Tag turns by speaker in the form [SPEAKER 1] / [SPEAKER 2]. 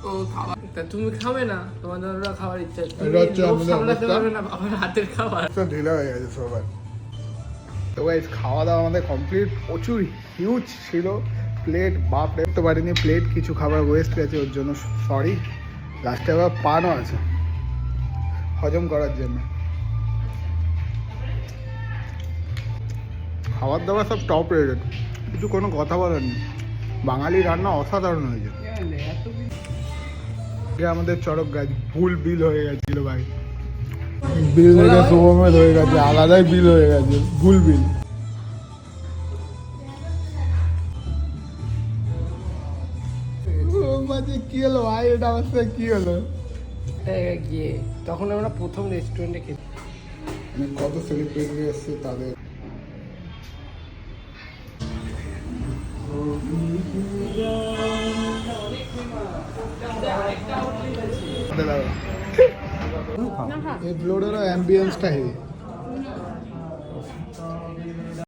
[SPEAKER 1] ও খাবার তা তুমি খাবে না, তোমাদের ওরা খাবার ইচ্ছা
[SPEAKER 2] এটা হচ্ছে
[SPEAKER 1] লোভ
[SPEAKER 2] আমাদের
[SPEAKER 1] সামলাতে
[SPEAKER 2] অবস্থা।
[SPEAKER 1] পারবে না আমার হাতের খাবার।
[SPEAKER 2] ঢিলা হয়ে গেছে সবার। তো গাইস খাওয়া দাওয়া আমাদের কমপ্লিট, প্রচুর হিউজ ছিল প্লেট, বাপ দেখতে পারিনি প্লেট, কিছু খাবার ওয়েস্ট গেছে ওর জন্য সরি। লাস্টে আবার পানও আছে হজম করার জন্য। খাবার দাবার সব টপ রেটেড, কিছু কোনো কথা বলার নেই। বাঙালি রান্না অসাধারণ হয়েছে। আমাদের চড়ক গাছ ভুল বিল হয়ে গেছিল ভাই, বিল দেখে শুভমের হয়ে গেছে, আলাদাই বিল হয়ে গেছে, ভুল বিল। কি হলো ভাই, এটা আমার সাথে কি হলো?
[SPEAKER 1] গিয়ে তখন আমরা প্রথম রেস্টুরেন্টে খেতে,
[SPEAKER 2] কত সেলিব্রিটি এসছে তাদের। ये ब्लोडर एम्बियंस का है।